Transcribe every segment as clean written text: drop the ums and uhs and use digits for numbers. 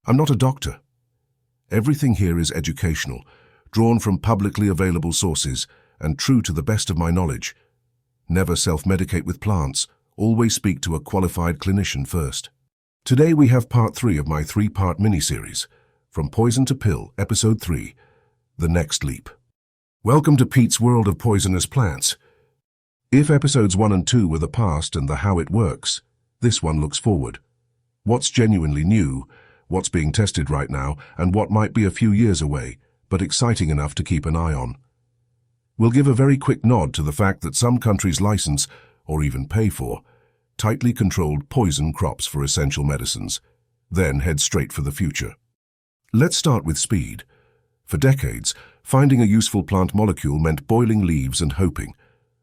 I'm not a doctor. Everything here is educational, drawn from publicly available sources, and true to the best of my knowledge. Never self-medicate with plants, always speak to a qualified clinician first. Today we have part 3 of my 3-part mini-series, From Poison to Pill, Episode 3, The Next Leap. Welcome to Pete's World of Poisonous Plants. If Episodes 1 and 2 were the past and the how it works, this one looks forward. What's genuinely new, what's being tested right now, and what might be a few years away, but exciting enough to keep an eye on. We'll give a very quick nod to the fact that some countries license, or even pay for, tightly controlled poison crops for essential medicines, then head straight for the future. Let's start with speed. For decades, finding a useful plant molecule meant boiling leaves and hoping.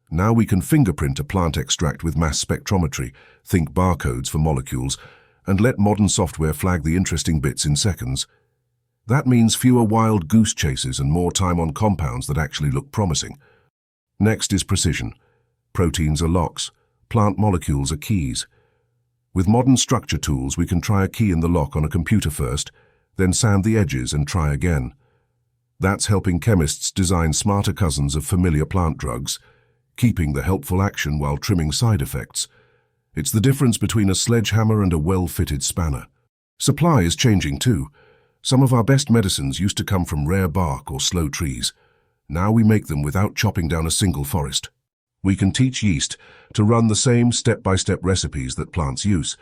Now we can fingerprint a plant extract with mass spectrometry, think barcodes for molecules, and let modern software flag the interesting bits in seconds. That means fewer wild goose chases and more time on compounds that actually look promising. Next is precision. Proteins are locks. Plant molecules are keys. With modern structure tools, we can try a key in the lock on a computer first, then sand the edges and try again. That's helping chemists design smarter cousins of familiar plant drugs, keeping the helpful action while trimming side effects. It's the difference between a sledgehammer and a well-fitted spanner. Supply is changing too. Some of our best medicines used to come from rare bark or slow trees. Now we make them without chopping down a single forest. We can teach yeast to run the same step-by-step recipes that plants use,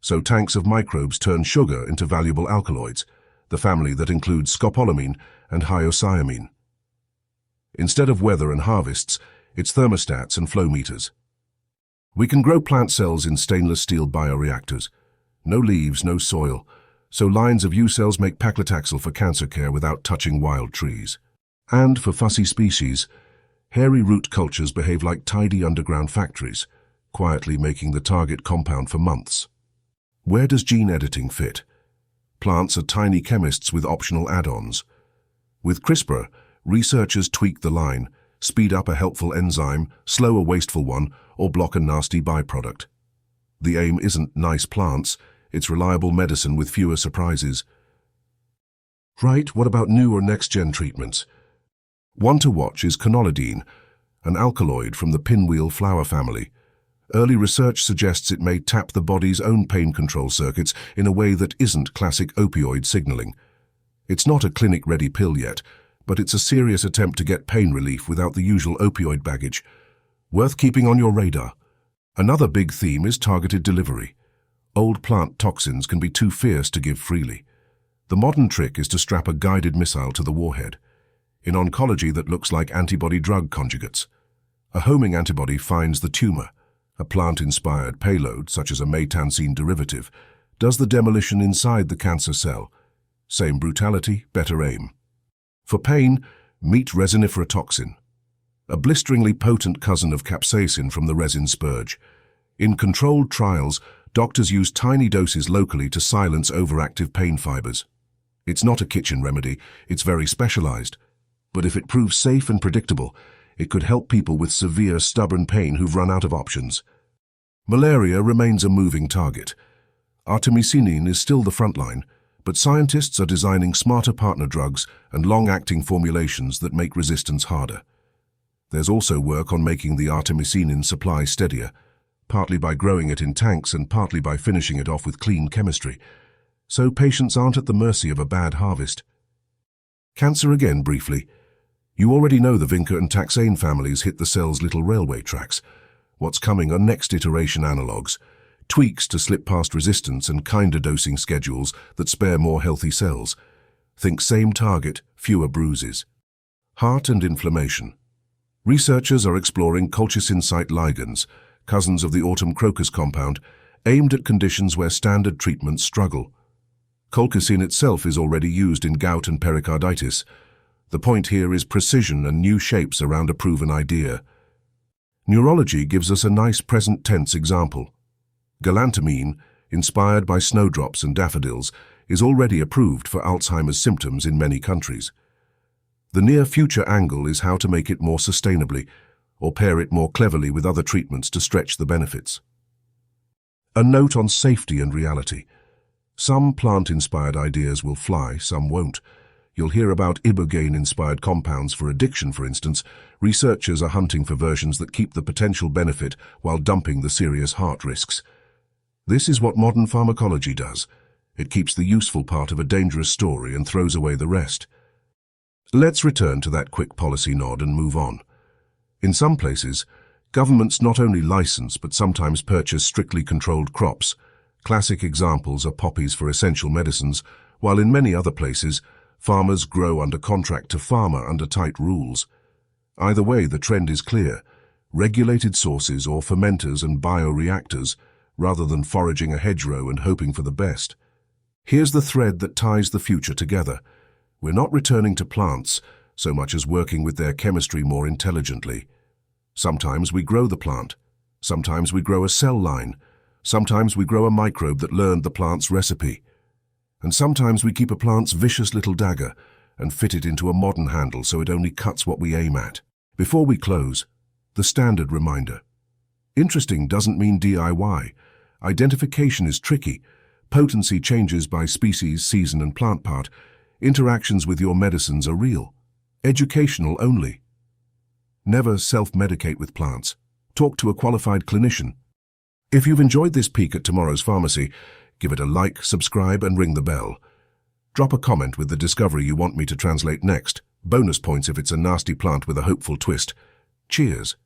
so tanks of microbes turn sugar into valuable alkaloids, the family that includes scopolamine and hyoscyamine. Instead of weather and harvests, it's thermostats and flow meters. We can grow plant cells in stainless steel bioreactors. No leaves, no soil, so lines of U cells make Paclitaxel for cancer care without touching wild trees. And for fussy species, hairy root cultures behave like tidy underground factories, quietly making the target compound for months. Where does gene editing fit? Plants are tiny chemists with optional add-ons. With CRISPR, researchers tweak the line, speed up a helpful enzyme, slow a wasteful one, or block a nasty byproduct. The aim isn't nice plants, it's reliable medicine with fewer surprises. Right, what about new or next-gen treatments? One to watch is Conolidine, an alkaloid from the pinwheel flower family. Early research suggests it may tap the body's own pain control circuits in a way that isn't classic opioid signaling. It's not a clinic-ready pill yet, but it's a serious attempt to get pain relief without the usual opioid baggage. Worth keeping on your radar. Another big theme is targeted delivery. Old plant toxins can be too fierce to give freely. The modern trick is to strap a guided missile to the warhead. In oncology, that looks like antibody drug conjugates. A homing antibody finds the tumor. A plant-inspired payload, such as a Maytansine derivative, does the demolition inside the cancer cell. Same brutality, better aim. For pain, meet Resiniferatoxin, a blisteringly potent cousin of capsaicin from the resin spurge. In controlled trials, doctors use tiny doses locally to silence overactive pain fibres. It's not a kitchen remedy, it's very specialized. But if it proves safe and predictable, it could help people with severe, stubborn pain who've run out of options. Malaria remains a moving target. Artemisinin is still the front line, but scientists are designing smarter partner drugs and long-acting formulations that make resistance harder. There's also work on making the Artemisinin supply steadier, partly by growing it in tanks and partly by finishing it off with clean chemistry, so patients aren't at the mercy of a bad harvest. Cancer again briefly. You already know the vinca and taxane families hit the cell's little railway tracks. What's coming are next iteration analogues, tweaks to slip past resistance and kinder dosing schedules that spare more healthy cells. Think same target, fewer bruises. Heart and inflammation. Researchers are exploring colchicine-site ligands, cousins of the autumn crocus compound, aimed at conditions where standard treatments struggle. Colchicine itself is already used in gout and pericarditis. The point here is precision and new shapes around a proven idea. Neurology gives us a nice present tense example. Galantamine, inspired by snowdrops and daffodils, is already approved for Alzheimer's symptoms in many countries. The near future angle is how to make it more sustainably, or pair it more cleverly with other treatments to stretch the benefits. A note on safety and reality. Some plant-inspired ideas will fly, some won't. You'll hear about ibogaine-inspired compounds for addiction, for instance. Researchers are hunting for versions that keep the potential benefit while dumping the serious heart risks. This is what modern pharmacology does. It keeps the useful part of a dangerous story and throws away the rest. Let's return to that quick policy nod and move on. In some places, governments not only license but sometimes purchase strictly controlled crops. Classic examples are poppies for essential medicines, while in many other places, farmers grow under contract to farmer under tight rules. Either way, the trend is clear: regulated sources or fermenters and bioreactors, rather than foraging a hedgerow and hoping for the best. Here's the thread that ties the future together. We're not returning to plants so much as working with their chemistry more intelligently. Sometimes we grow the plant. Sometimes we grow a cell line. Sometimes we grow a microbe that learned the plant's recipe. And sometimes we keep a plant's vicious little dagger and fit it into a modern handle so it only cuts what we aim at. Before we close, the standard reminder. Interesting doesn't mean DIY. Identification is tricky. Potency changes by species, season, and plant part. Interactions with your medicines are real. Educational only. Never self-medicate with plants. Talk to a qualified clinician. If you've enjoyed this peek at tomorrow's pharmacy, give it a like, subscribe, and ring the bell. Drop a comment with the discovery you want me to translate next. Bonus points if it's a nasty plant with a hopeful twist. Cheers.